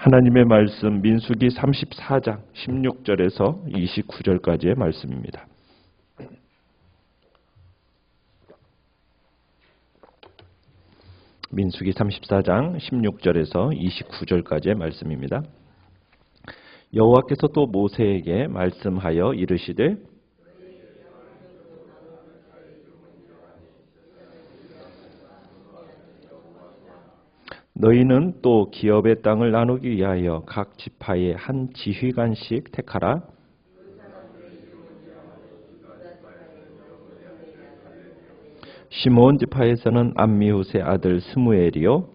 하나님의 말씀 민수기 34장 16절에서 29절까지의 말씀입니다. 민수기 34장 16절에서 29절까지의 말씀입니다. 여호와께서 또 모세에게 말씀하여 이르시되 너희는 또 기업의 땅을 나누기 위하여 각 지파에 한 지휘관씩 택하라. 시므온 지파에서는 암미훗의 아들 스무엘이요,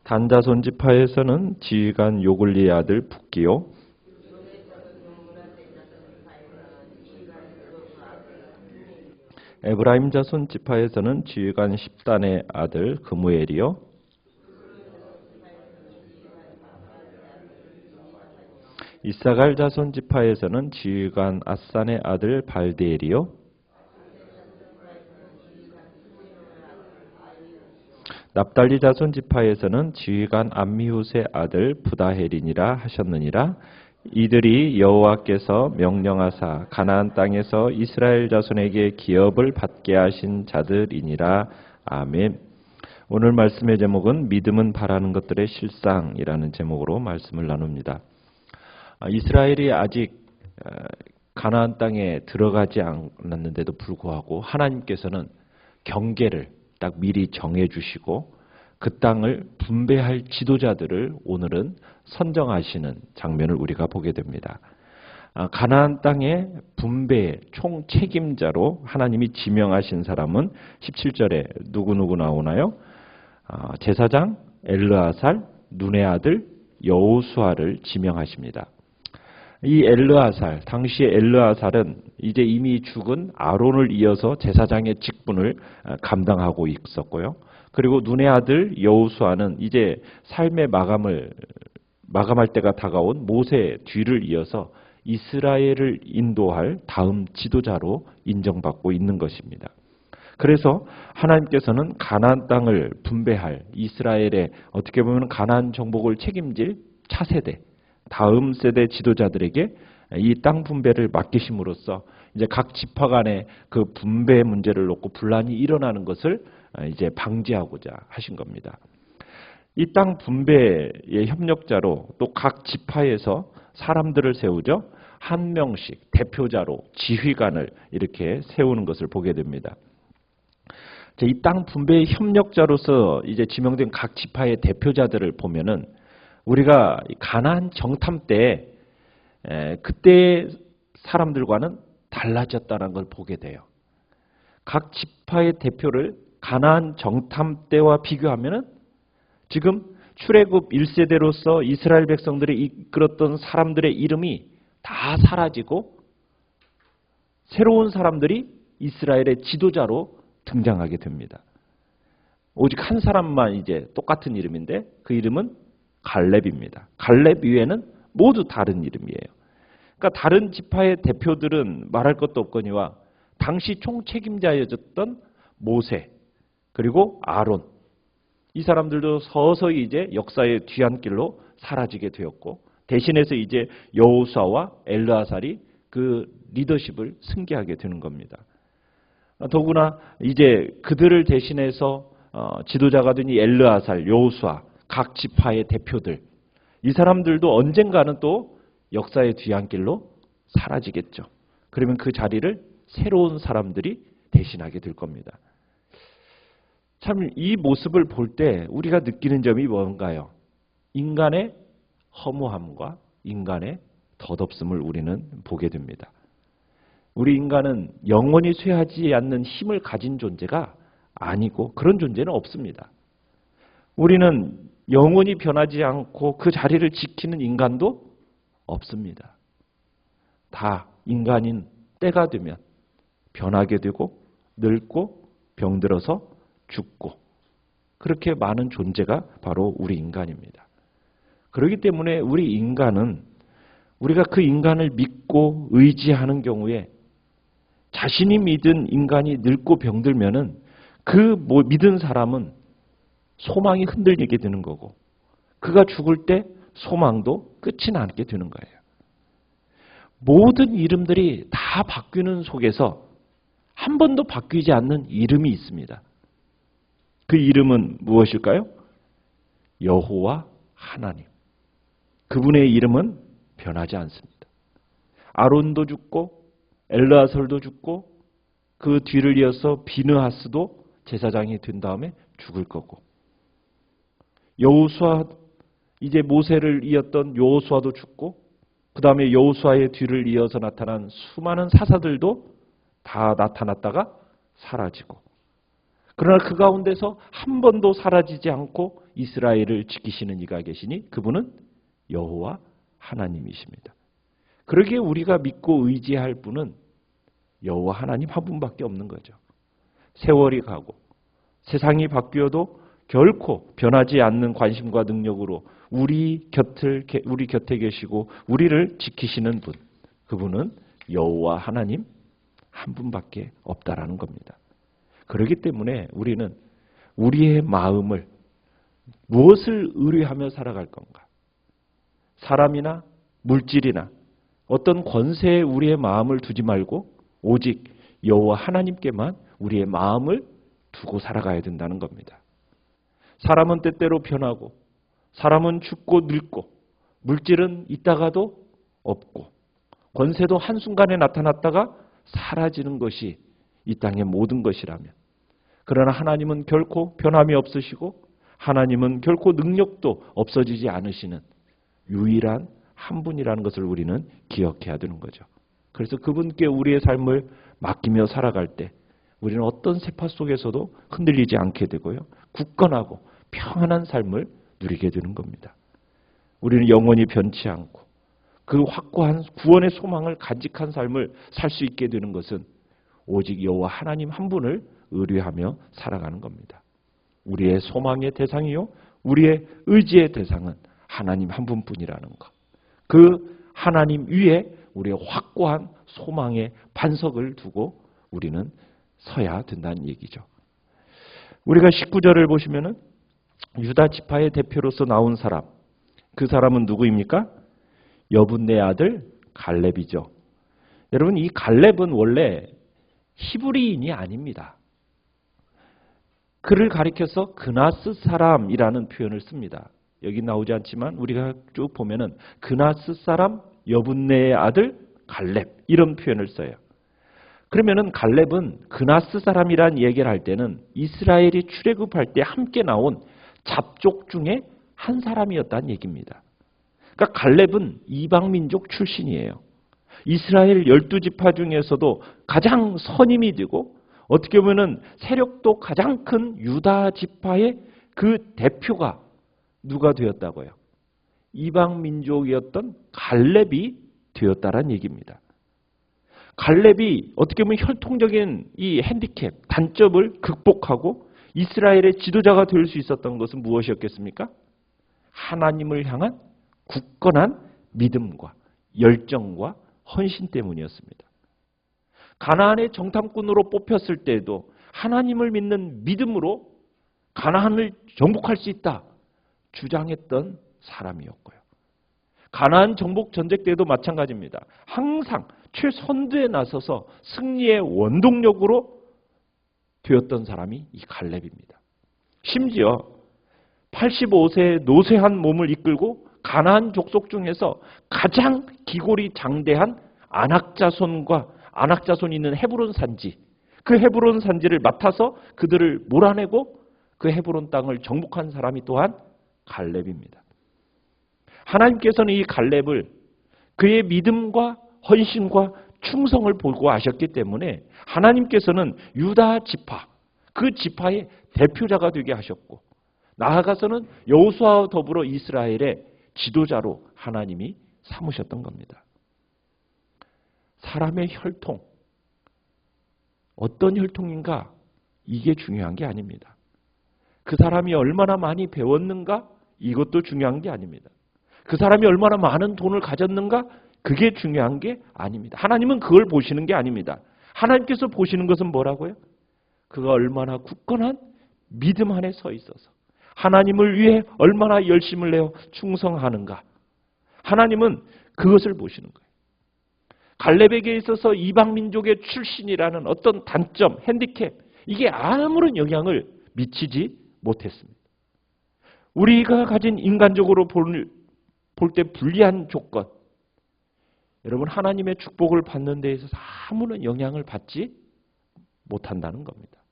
단 자손 지파에서는 지휘관 요글리의 아들 붓기요, 에브라임 자손 지파에서는 지휘관 십단의 아들 그무엘이요, 이사갈 자손 지파에서는 지휘관 아산의 아들 발디엘이요, 납달리 자손 지파에서는 지휘관 암미훗의 아들 부다헬이니라 하셨느니라. 이들이 여호와께서 명령하사 가나안 땅에서 이스라엘 자손에게 기업을 받게 하신 자들이니라. 아멘. 오늘 말씀의 제목은 믿음은 바라는 것들의 실상이라는 제목으로 말씀을 나눕니다. 이스라엘이 아직 가나안 땅에 들어가지 않았는데도 불구하고 하나님께서는 경계를 딱 미리 정해 주시고 그 땅을 분배할 지도자들을 오늘은 선정하시는 장면을 우리가 보게 됩니다. 가나안 땅의 분배의 총책임자로 하나님이 지명하신 사람은 17절에 누구 나오나요? 제사장 엘르아살, 눈의 아들 여호수아를 지명하십니다. 이 엘르아살, 당시의 엘르아살은 이제 이미 죽은 아론을 이어서 제사장의 직분을 감당하고 있었고요. 그리고 눈의 아들 여호수아는 이제 삶의 마감할 때가 다가온 모세 뒤를 이어서 이스라엘을 인도할 다음 지도자로 인정받고 있는 것입니다. 그래서 하나님께서는 가나안 땅을 분배할 이스라엘의 어떻게 보면 가나안 정복을 책임질 차세대, 다음 세대 지도자들에게 이 땅 분배를 맡기심으로써 이제 각 지파 간의 그 분배 문제를 놓고 분란이 일어나는 것을 이제 방지하고자 하신 겁니다. 이 땅 분배의 협력자로 또 각 지파에서 사람들을 세우죠. 한 명씩 대표자로 지휘관을 이렇게 세우는 것을 보게 됩니다. 이 땅 분배의 협력자로서 이제 지명된 각 지파의 대표자들을 보면은 우리가 가나안 정탐 때 그때의 사람들과는 달라졌다는 걸 보게 돼요. 각 지파의 대표를 가나안 정탐 때와 비교하면은 지금 출애굽 1세대로서 이스라엘 백성들이 이끌었던 사람들의 이름이 다 사라지고 새로운 사람들이 이스라엘의 지도자로 등장하게 됩니다. 오직 한 사람만 이제 똑같은 이름인데 그 이름은 갈렙입니다. 갈렙 이외에는 모두 다른 이름이에요. 그러니까 다른 지파의 대표들은 말할 것도 없거니와 당시 총책임자였던 모세 그리고 아론, 이 사람들도 서서히 이제 역사의 뒤안길로 사라지게 되었고 대신해서 이제 여호수아와 엘르아살이 그 리더십을 승계하게 되는 겁니다. 더구나 이제 그들을 대신해서 지도자가 된 이 엘르아살, 여호수아, 각 지파의 대표들, 이 사람들도 언젠가는 또 역사의 뒤안길로 사라지겠죠. 그러면 그 자리를 새로운 사람들이 대신하게 될 겁니다. 참 이 모습을 볼 때 우리가 느끼는 점이 뭔가요? 인간의 허무함과 인간의 덧없음을 우리는 보게 됩니다. 우리 인간은 영원히 쇠하지 않는 힘을 가진 존재가 아니고 그런 존재는 없습니다. 우리는 영원히 변하지 않고 그 자리를 지키는 인간도 없습니다. 다 인간인 때가 되면 변하게 되고 늙고 병들어서 죽고 그렇게 많은 존재가 바로 우리 인간입니다. 그렇기 때문에 우리 인간은 우리가 그 인간을 믿고 의지하는 경우에 자신이 믿은 인간이 늙고 병들면은 그 믿은 사람은 소망이 흔들리게 되는 거고 그가 죽을 때 소망도 끝이 나게 되는 거예요. 모든 이름들이 다 바뀌는 속에서 한 번도 바뀌지 않는 이름이 있습니다. 그 이름은 무엇일까요? 여호와 하나님. 그분의 이름은 변하지 않습니다. 아론도 죽고 엘르아설도 죽고 그 뒤를 이어서 비느하스도 제사장이 된 다음에 죽을 거고 여호수아 이제 모세를 이었던 여호수아도 죽고 그 다음에 여호수아의 뒤를 이어서 나타난 수많은 사사들도 다 나타났다가 사라지고 그러나 그 가운데서 한 번도 사라지지 않고 이스라엘을 지키시는 이가 계시니 그분은 여호와 하나님이십니다. 그러기에 우리가 믿고 의지할 분은 여호와 하나님 한 분밖에 없는 거죠. 세월이 가고 세상이 바뀌어도 결코 변하지 않는 관심과 능력으로 우리 곁에 계시고 우리를 지키시는 분, 그분은 여호와 하나님 한 분밖에 없다라는 겁니다. 그렇기 때문에 우리는 우리의 마음을 무엇을 의뢰하며 살아갈 건가? 사람이나 물질이나 어떤 권세에 우리의 마음을 두지 말고 오직 여호와 하나님께만 우리의 마음을 두고 살아가야 된다는 겁니다. 사람은 때때로 변하고 사람은 죽고 늙고 물질은 있다가도 없고 권세도 한순간에 나타났다가 사라지는 것이 이 땅의 모든 것이라면 그러나 하나님은 결코 변함이 없으시고 하나님은 결코 능력도 없어지지 않으시는 유일한 한 분이라는 것을 우리는 기억해야 되는 거죠. 그래서 그분께 우리의 삶을 맡기며 살아갈 때 우리는 어떤 세파 속에서도 흔들리지 않게 되고요. 굳건하고 평안한 삶을 누리게 되는 겁니다. 우리는 영원히 변치 않고 그 확고한 구원의 소망을 간직한 삶을 살 수 있게 되는 것은 오직 여호와 하나님 한 분을 의뢰하며 살아가는 겁니다. 우리의 소망의 대상이요 우리의 의지의 대상은 하나님 한 분뿐이라는 것. 그 하나님 위에 우리의 확고한 소망의 반석을 두고 우리는 서야 된다는 얘기죠. 우리가 19절을 보시면은 유다 지파의 대표로서 나온 사람, 그 사람은 누구입니까? 여분네 아들 갈렙이죠. 여러분 이 갈렙은 원래 히브리인이 아닙니다. 그를 가리켜서 그나스 사람이라는 표현을 씁니다. 여기 나오지 않지만 우리가 쭉 보면은 그나스 사람 여분네의 아들 갈렙 이런 표현을 써요. 그러면은 갈렙은 그나스 사람이란 얘기를 할 때는 이스라엘이 출애굽할 때 함께 나온 잡족 중에 한 사람이었다는 얘기입니다. 그러니까 갈렙은 이방민족 출신이에요. 이스라엘 12지파 중에서도 가장 선임이 되고 어떻게 보면 세력도 가장 큰 유다 지파의 그 대표가 누가 되었다고요? 이방민족이었던 갈렙이 되었다라는 얘기입니다. 갈렙이 어떻게 보면 혈통적인 이 핸디캡, 단점을 극복하고 이스라엘의 지도자가 될 수 있었던 것은 무엇이었겠습니까? 하나님을 향한 굳건한 믿음과 열정과 헌신 때문이었습니다. 가나안의 정탐꾼으로 뽑혔을 때에도 하나님을 믿는 믿음으로 가나안을 정복할 수 있다 주장했던 사람이었고요. 가나안 정복 전쟁 때도 마찬가지입니다. 항상 최선두에 나서서 승리의 원동력으로 되었던 사람이 이 갈렙입니다. 심지어 85세의 노쇠한 몸을 이끌고 가나안 족속 중에서 가장 기골이 장대한 안악자손이 있는 헤브론 산지, 그 헤브론 산지를 맡아서 그들을 몰아내고 그 헤브론 땅을 정복한 사람이 또한 갈렙입니다. 하나님께서는 이 갈렙을 그의 믿음과 헌신과 충성을 보고 아셨기 때문에 하나님께서는 유다 지파, 그 지파의 대표자가 되게 하셨고 나아가서는 여호수아와 더불어 이스라엘의 지도자로 하나님이 삼으셨던 겁니다. 사람의 혈통, 어떤 혈통인가? 이게 중요한 게 아닙니다. 그 사람이 얼마나 많이 배웠는가? 이것도 중요한 게 아닙니다. 그 사람이 얼마나 많은 돈을 가졌는가? 그게 중요한 게 아닙니다. 하나님은 그걸 보시는 게 아닙니다. 하나님께서 보시는 것은 뭐라고요? 그가 얼마나 굳건한 믿음 안에 서 있어서 하나님을 위해 얼마나 열심을 내어 충성하는가. 하나님은 그것을 보시는 거예요. 갈렙에게 있어서 이방 민족의 출신이라는 어떤 단점, 핸디캡, 이게 아무런 영향을 미치지 못했습니다. 우리가 가진 인간적으로 볼 때 불리한 조건, 여러분 하나님의 축복을 받는 데 있어서 아무런 영향을 받지 못한다는 겁니다.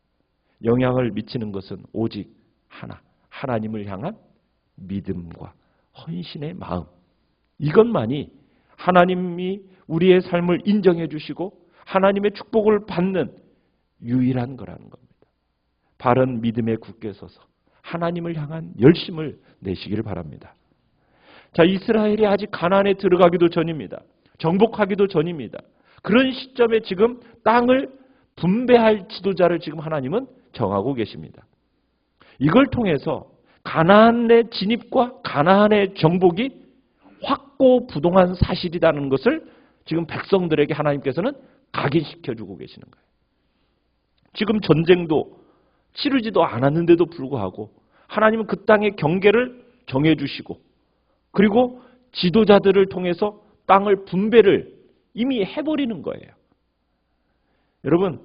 영향을 미치는 것은 오직 하나, 하나님을 향한 믿음과 헌신의 마음. 이것만이 하나님이 우리의 삶을 인정해 주시고 하나님의 축복을 받는 유일한 거라는 겁니다. 바른 믿음에 굳게 서서 하나님을 향한 열심을 내시기를 바랍니다. 자, 이스라엘이 아직 가나안에 들어가기도 전입니다. 정복하기도 전입니다. 그런 시점에 지금 땅을 분배할 지도자를 지금 하나님은 정하고 계십니다. 이걸 통해서 가나안의 진입과 가나안의 정복이 확고부동한 사실이라는 것을 지금 백성들에게 하나님께서는 각인시켜주고 계시는 거예요. 지금 전쟁도 치르지도 않았는데도 불구하고 하나님은 그 땅의 경계를 정해주시고 그리고 지도자들을 통해서 땅을 분배를 이미 해버리는 거예요. 여러분,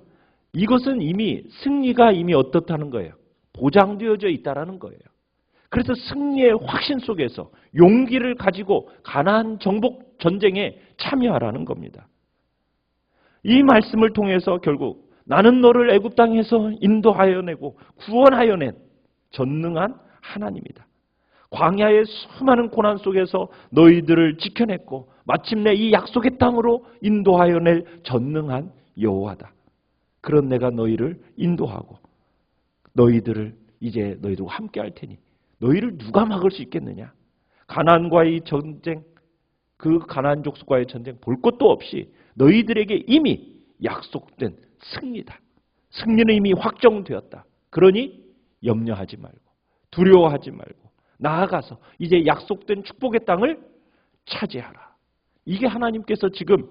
이것은 이미 승리가 이미 어떻다는 거예요? 보장되어져 있다는 거예요. 그래서 승리의 확신 속에서 용기를 가지고 가나안 정복 전쟁에 참여하라는 겁니다. 이 말씀을 통해서 결국 나는 너를 애굽 땅에서 인도하여 내고 구원하여 낸 전능한 하나님이다. 광야의 수많은 고난 속에서 너희들을 지켜냈고 마침내 이 약속의 땅으로 인도하여 낼 전능한 여호와다. 그런 내가 너희를 인도하고 너희들을 이제 너희들과 함께 할 테니 너희를 누가 막을 수 있겠느냐. 가나안과의 전쟁, 그 가나안 족속과의 전쟁 볼 것도 없이 너희들에게 이미 약속된 승리다. 승리는 이미 확정되었다. 그러니 염려하지 말고 두려워하지 말고 나아가서 이제 약속된 축복의 땅을 차지하라. 이게 하나님께서 지금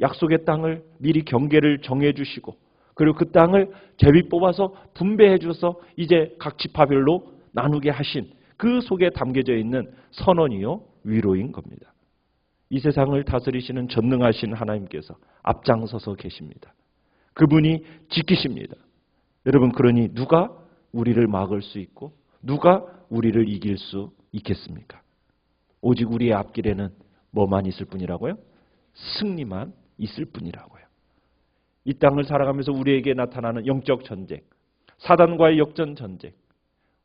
약속의 땅을 미리 경계를 정해주시고 그리고 그 땅을 제비 뽑아서 분배해 주셔서 이제 각 지파별로 나누게 하신 그 속에 담겨져 있는 선언이요 위로인 겁니다. 이 세상을 다스리시는 전능하신 하나님께서 앞장서서 계십니다. 그분이 지키십니다. 여러분, 그러니 누가 우리를 막을 수 있고 누가 우리를 이길 수 있겠습니까? 오직 우리의 앞길에는 뭐만 있을 뿐이라고요? 승리만 있을 뿐이라고요. 이 땅을 살아가면서 우리에게 나타나는 영적 전쟁, 사단과의 역전 전쟁,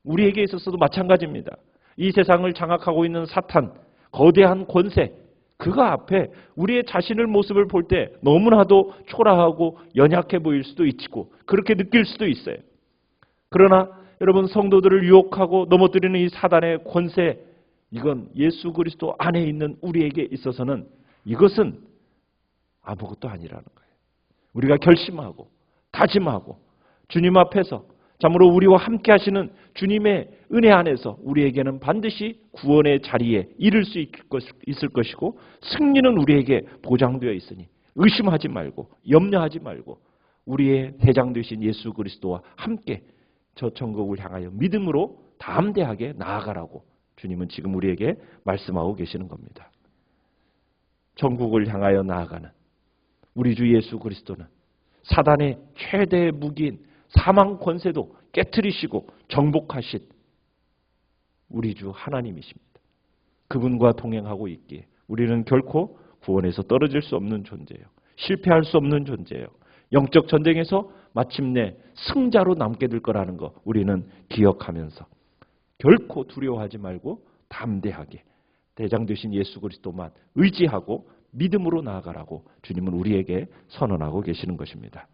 우리에게 있어서도 마찬가지입니다. 이 세상을 장악하고 있는 사탄, 거대한 권세, 그거 앞에 우리의 자신의 모습을 볼 때 너무나도 초라하고 연약해 보일 수도 있고 그렇게 느낄 수도 있어요. 그러나 여러분, 성도들을 유혹하고 넘어뜨리는 이 사단의 권세, 이건 예수 그리스도 안에 있는 우리에게 있어서는 이것은 아무것도 아니라는 거예요. 우리가 결심하고 다짐하고 주님 앞에서 참으로 우리와 함께 하시는 주님의 은혜 안에서 우리에게는 반드시 구원의 자리에 이를 수 있을 것이고 승리는 우리에게 보장되어 있으니 의심하지 말고 염려하지 말고 우리의 대장 되신 예수 그리스도와 함께 저 천국을 향하여 믿음으로 담대하게 나아가라고 주님은 지금 우리에게 말씀하고 계시는 겁니다. 천국을 향하여 나아가는 우리 주 예수 그리스도는 사단의 최대의 무기인 사망 권세도 깨트리시고 정복하신 우리 주 하나님이십니다. 그분과 동행하고 있기에 우리는 결코 구원에서 떨어질 수 없는 존재예요. 실패할 수 없는 대전제예요. 영적 전쟁에서 마침내 승자로 남게 될 거라는 거 우리는 기억하면서 결코 두려워하지 말고 담대하게 대장 되신 예수 그리스도만 의지하고 믿음으로 나아가라고 주님은 우리에게 선언하고 계시는 것입니다.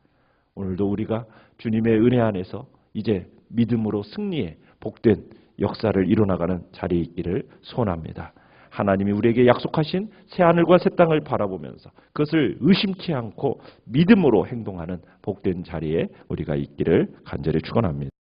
오늘도 우리가 주님의 은혜 안에서 이제 믿음으로 승리의 복된 역사를 이뤄나가는 자리에 있기를 소원합니다. 하나님이 우리에게 약속하신 새하늘과 새 땅을 바라보면서 그것을 의심치 않고 믿음으로 행동하는 복된 자리에 우리가 있기를 간절히 축원합니다.